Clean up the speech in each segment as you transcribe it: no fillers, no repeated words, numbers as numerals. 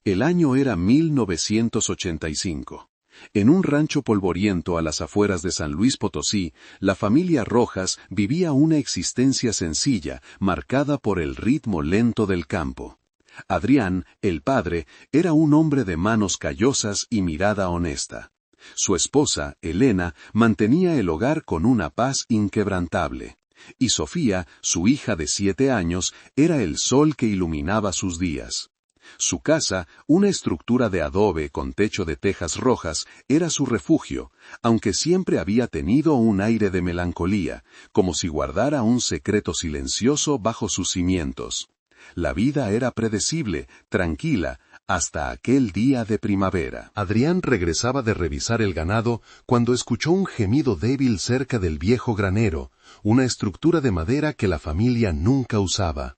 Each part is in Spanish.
El año era 1985. En un rancho polvoriento a las afueras de San Luis Potosí, la familia Rojas vivía una existencia sencilla, marcada por el ritmo lento del campo. Adrián, el padre, era un hombre de manos callosas y mirada honesta. Su esposa, Elena, mantenía el hogar con una paz inquebrantable. Y Sofía, su hija de 7 años, era el sol que iluminaba sus días. Su casa, una estructura de adobe con techo de tejas rojas, era su refugio, aunque siempre había tenido un aire de melancolía, como si guardara un secreto silencioso bajo sus cimientos. La vida era predecible, tranquila, hasta aquel día de primavera. Adrián regresaba de revisar el ganado cuando escuchó un gemido débil cerca del viejo granero, una estructura de madera que la familia nunca usaba.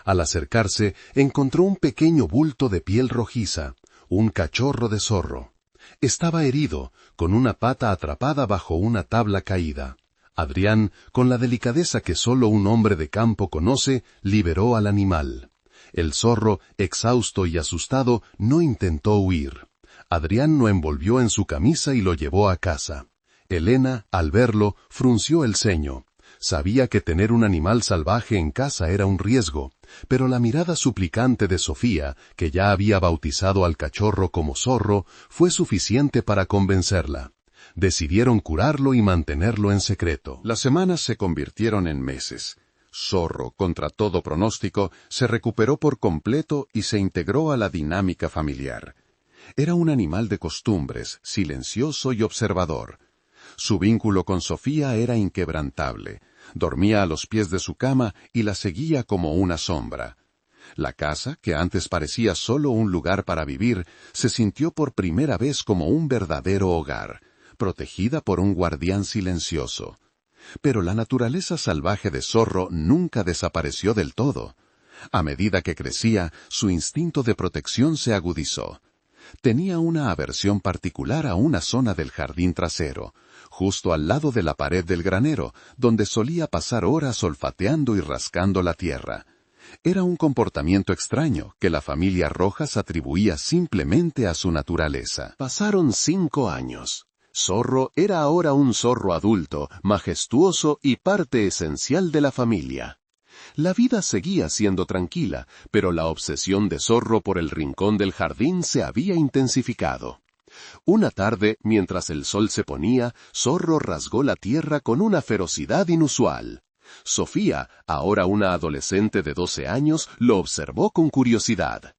Al acercarse, encontró un pequeño bulto de piel rojiza, un cachorro de zorro. Estaba herido, con una pata atrapada bajo una tabla caída. Adrián, con la delicadeza que solo un hombre de campo conoce, liberó al animal. El zorro, exhausto y asustado, no intentó huir. Adrián lo envolvió en su camisa y lo llevó a casa. Elena, al verlo, frunció el ceño. Sabía que tener un animal salvaje en casa era un riesgo, pero la mirada suplicante de Sofía, que ya había bautizado al cachorro como Zorro, fue suficiente para convencerla. Decidieron curarlo y mantenerlo en secreto. Las semanas se convirtieron en meses. Zorro, contra todo pronóstico, se recuperó por completo y se integró a la dinámica familiar. Era un animal de costumbres, silencioso y observador. Su vínculo con Sofía era inquebrantable. Dormía a los pies de su cama y la seguía como una sombra. La casa, que antes parecía solo un lugar para vivir, se sintió por primera vez como un verdadero hogar, protegida por un guardián silencioso. Pero la naturaleza salvaje de Zorro nunca desapareció del todo. A medida que crecía, su instinto de protección se agudizó. Tenía una aversión particular a una zona del jardín trasero, justo al lado de la pared del granero, donde solía pasar horas olfateando y rascando la tierra. Era un comportamiento extraño que la familia Rojas atribuía simplemente a su naturaleza. Pasaron 5 años. Zorro era ahora un zorro adulto, majestuoso y parte esencial de la familia. La vida seguía siendo tranquila, pero la obsesión de Zorro por el rincón del jardín se había intensificado. Una tarde, mientras el sol se ponía, Zorro rasgó la tierra con una ferocidad inusual. Sofía, ahora una adolescente de 12 años, lo observó con curiosidad.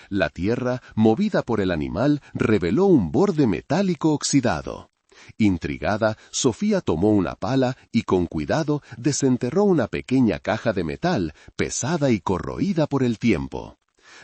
La tierra, movida por el animal, reveló un borde metálico oxidado. Intrigada, Sofía tomó una pala y con cuidado desenterró una pequeña caja de metal, pesada y corroída por el tiempo.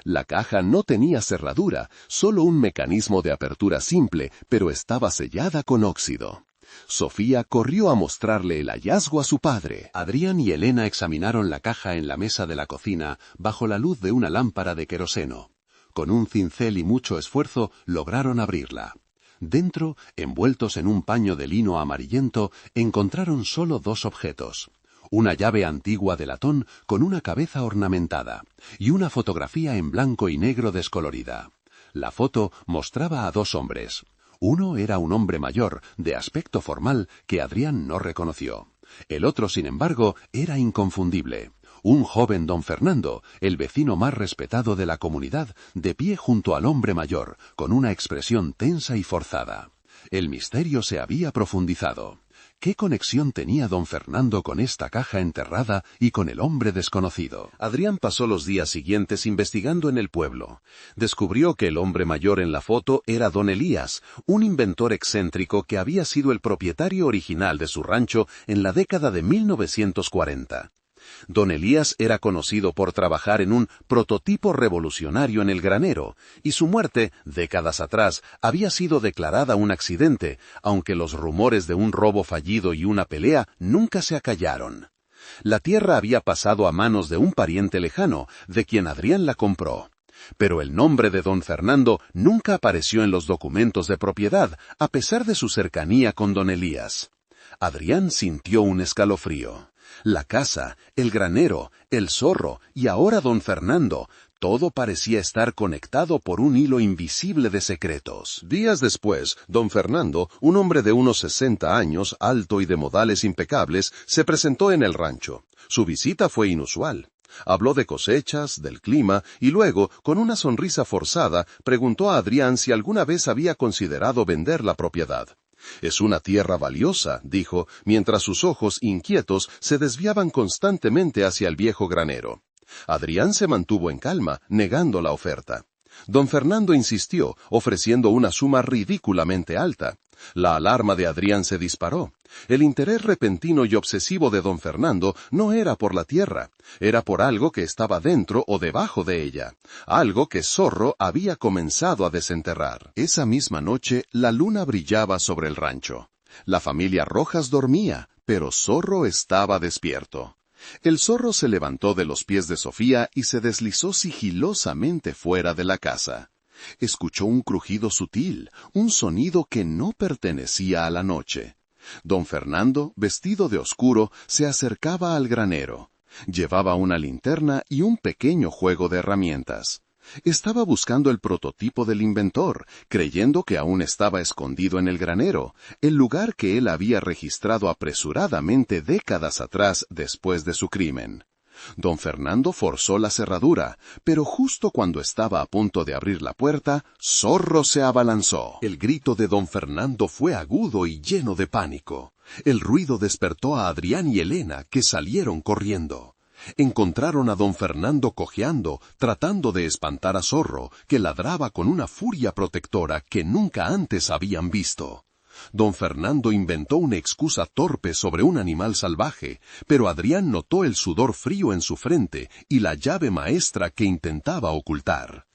La caja no tenía cerradura, solo un mecanismo de apertura simple, pero estaba sellada con óxido. Sofía corrió a mostrarle el hallazgo a su padre. Adrián y Elena examinaron la caja en la mesa de la cocina, bajo la luz de una lámpara de queroseno. Con un cincel y mucho esfuerzo, lograron abrirla. Dentro, envueltos en un paño de lino amarillento, encontraron solo 2 objetos. Una llave antigua de latón con una cabeza ornamentada, y una fotografía en blanco y negro descolorida. La foto mostraba a 2 hombres. Uno era un hombre mayor, de aspecto formal, que Adrián no reconoció. El otro, sin embargo, era inconfundible. Un joven don Fernando, el vecino más respetado de la comunidad, de pie junto al hombre mayor, con una expresión tensa y forzada. El misterio se había profundizado. ¿Qué conexión tenía don Fernando con esta caja enterrada y con el hombre desconocido? Adrián pasó los días siguientes investigando en el pueblo. Descubrió que el hombre mayor en la foto era don Elías, un inventor excéntrico que había sido el propietario original de su rancho en la década de 1940. Don Elías era conocido por trabajar en un prototipo revolucionario en el granero, y su muerte, décadas atrás, había sido declarada un accidente, aunque los rumores de un robo fallido y una pelea nunca se acallaron. La tierra había pasado a manos de un pariente lejano, de quien Adrián la compró. Pero el nombre de don Fernando nunca apareció en los documentos de propiedad, a pesar de su cercanía con don Elías. Adrián sintió un escalofrío. La casa, el granero, el zorro y ahora don Fernando, Todo parecía estar conectado por un hilo invisible de secretos. Días después, don Fernando, un hombre de unos 60 años, alto y de modales impecables, se presentó en el rancho. Su visita fue inusual. Habló de cosechas, del clima, y luego, con una sonrisa forzada, preguntó a Adrián si alguna vez había considerado vender la propiedad. «Es una tierra valiosa», dijo, mientras sus ojos inquietos se desviaban constantemente hacia el viejo granero. Adrián se mantuvo en calma, negando la oferta. Don Fernando insistió, ofreciendo una suma ridículamente alta. La alarma de Adrián se disparó. El interés repentino y obsesivo de don Fernando no era por la tierra, era por algo que estaba dentro o debajo de ella, algo que Zorro había comenzado a desenterrar. Esa misma noche, la luna brillaba sobre el rancho. La familia Rojas dormía, pero Zorro estaba despierto. El zorro se levantó de los pies de Sofía y se deslizó sigilosamente fuera de la casa. Escuchó un crujido sutil, un sonido que no pertenecía a la noche. Don Fernando, vestido de oscuro, se acercaba al granero. Llevaba una linterna y un pequeño juego de herramientas. Estaba buscando el prototipo del inventor, creyendo que aún estaba escondido en el granero, el lugar que él había registrado apresuradamente décadas atrás después de su crimen. Don Fernando forzó la cerradura, pero justo cuando estaba a punto de abrir la puerta, Zorro se abalanzó. El grito de don Fernando fue agudo y lleno de pánico. El ruido despertó a Adrián y Elena, que salieron corriendo. Encontraron a don Fernando cojeando, tratando de espantar a Zorro, que ladraba con una furia protectora que nunca antes habían visto. Don Fernando inventó una excusa torpe sobre un animal salvaje, pero Adrián notó el sudor frío en su frente y la llave maestra que intentaba ocultar.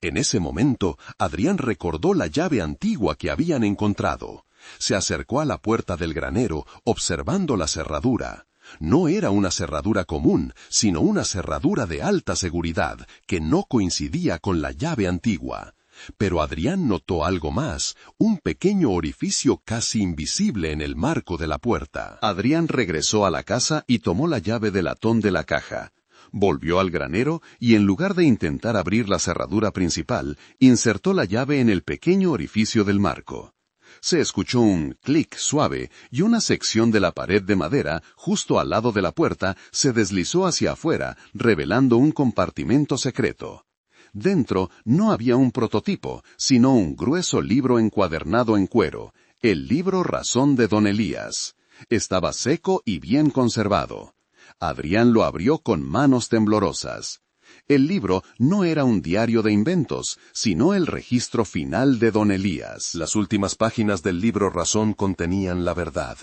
En ese momento, Adrián recordó la llave antigua que habían encontrado. Se acercó a la puerta del granero, observando la cerradura. No era una cerradura común, sino una cerradura de alta seguridad, que no coincidía con la llave antigua. Pero Adrián notó algo más, un pequeño orificio casi invisible en el marco de la puerta. Adrián regresó a la casa y tomó la llave de latón de la caja. Volvió al granero y en lugar de intentar abrir la cerradura principal, insertó la llave en el pequeño orificio del marco. Se escuchó un clic suave y una sección de la pared de madera, justo al lado de la puerta, se deslizó hacia afuera, revelando un compartimento secreto. Dentro no había un prototipo, sino un grueso libro encuadernado en cuero, el libro Razón de don Elías. Estaba seco y bien conservado. Adrián lo abrió con manos temblorosas. El libro no era un diario de inventos, sino el registro final de don Elías. Las últimas páginas del libro Razón contenían la verdad.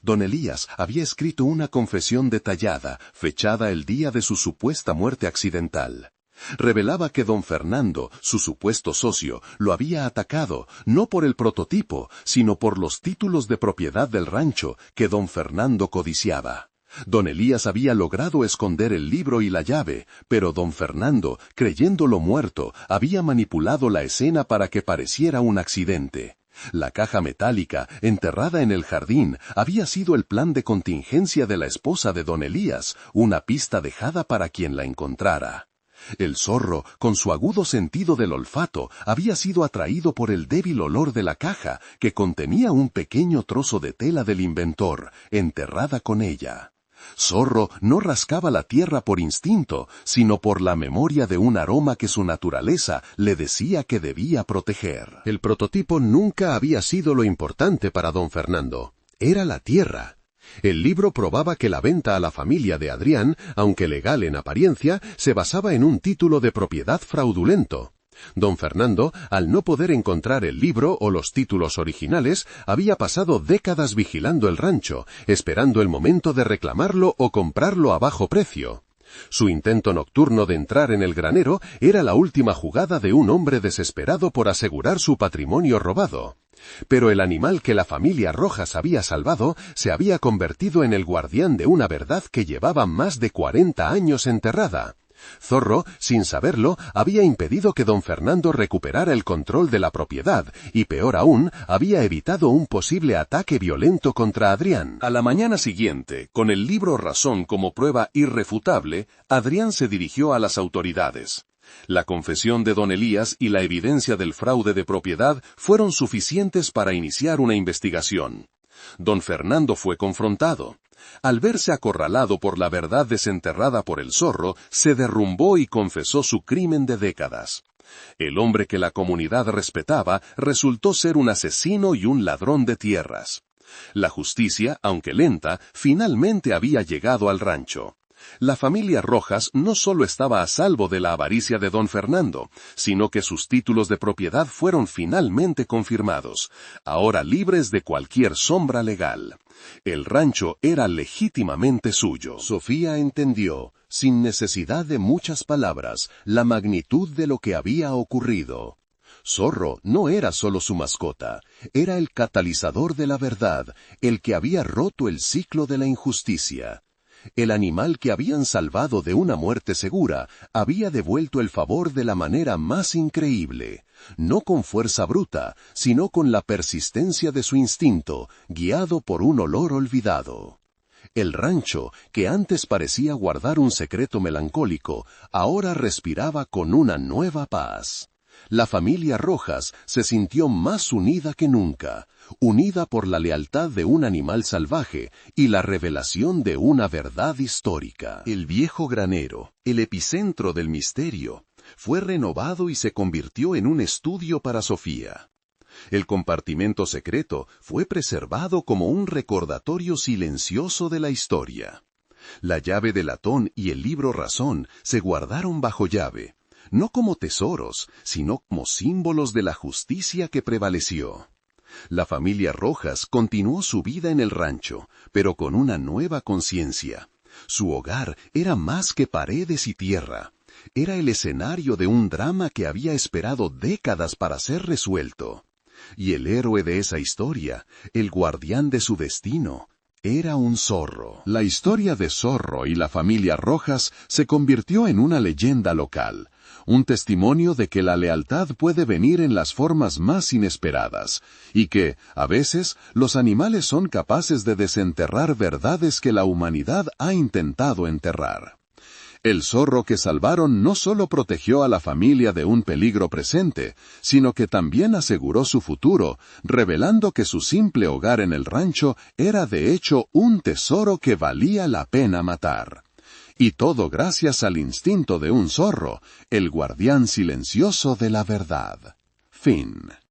Don Elías había escrito una confesión detallada, fechada el día de su supuesta muerte accidental. Revelaba que don Fernando, su supuesto socio, lo había atacado, no por el prototipo, sino por los títulos de propiedad del rancho que don Fernando codiciaba. Don Elías había logrado esconder el libro y la llave, pero don Fernando, creyéndolo muerto, había manipulado la escena para que pareciera un accidente. La caja metálica, enterrada en el jardín, había sido el plan de contingencia de la esposa de don Elías, una pista dejada para quien la encontrara. El zorro, con su agudo sentido del olfato, había sido atraído por el débil olor de la caja, que contenía un pequeño trozo de tela del inventor, enterrada con ella. Zorro no rascaba la tierra por instinto, sino por la memoria de un aroma que su naturaleza le decía que debía proteger. El prototipo nunca había sido lo importante para don Fernando. Era la tierra. El libro probaba que la venta a la familia de Adrián, aunque legal en apariencia, se basaba en un título de propiedad fraudulento. Don Fernando, al no poder encontrar el libro o los títulos originales, había pasado décadas vigilando el rancho, esperando el momento de reclamarlo o comprarlo a bajo precio. Su intento nocturno de entrar en el granero era la última jugada de un hombre desesperado por asegurar su patrimonio robado. Pero el animal que la familia Rojas había salvado se había convertido en el guardián de una verdad que llevaba más de 40 años enterrada. Zorro, sin saberlo, había impedido que don Fernando recuperara el control de la propiedad y, peor aún, había evitado un posible ataque violento contra Adrián. A la mañana siguiente, con el libro Razón como prueba irrefutable, Adrián se dirigió a las autoridades. La confesión de don Elías y la evidencia del fraude de propiedad fueron suficientes para iniciar una investigación. Don Fernando fue confrontado. Al verse acorralado por la verdad desenterrada por el zorro, se derrumbó y confesó su crimen de décadas. El hombre que la comunidad respetaba resultó ser un asesino y un ladrón de tierras. La justicia, aunque lenta, finalmente había llegado al rancho. La familia Rojas no solo estaba a salvo de la avaricia de don Fernando, sino que sus títulos de propiedad fueron finalmente confirmados, ahora libres de cualquier sombra legal. El rancho era legítimamente suyo. Sofía entendió, sin necesidad de muchas palabras, la magnitud de lo que había ocurrido. Zorro no era solo su mascota, era el catalizador de la verdad, el que había roto el ciclo de la injusticia. El animal que habían salvado de una muerte segura había devuelto el favor de la manera más increíble, no con fuerza bruta, sino con la persistencia de su instinto, guiado por un olor olvidado. El rancho, que antes parecía guardar un secreto melancólico, ahora respiraba con una nueva paz. La familia Rojas se sintió más unida que nunca, unida por la lealtad de un animal salvaje y la revelación de una verdad histórica. El viejo granero, el epicentro del misterio, fue renovado y se convirtió en un estudio para Sofía. El compartimento secreto fue preservado como un recordatorio silencioso de la historia. La llave de latón y el libro razón se guardaron bajo llave, no como tesoros, sino como símbolos de la justicia que prevaleció. La familia Rojas continuó su vida en el rancho, pero con una nueva conciencia. Su hogar era más que paredes y tierra. Era el escenario de un drama que había esperado décadas para ser resuelto. Y el héroe de esa historia, el guardián de su destino, era un zorro. La historia de Zorro y la familia Rojas se convirtió en una leyenda local, un testimonio de que la lealtad puede venir en las formas más inesperadas, y que, a veces, los animales son capaces de desenterrar verdades que la humanidad ha intentado enterrar. El zorro que salvaron no solo protegió a la familia de un peligro presente, sino que también aseguró su futuro, revelando que su simple hogar en el rancho era de hecho un tesoro que valía la pena matar. Y todo gracias al instinto de un zorro, el guardián silencioso de la verdad. Fin.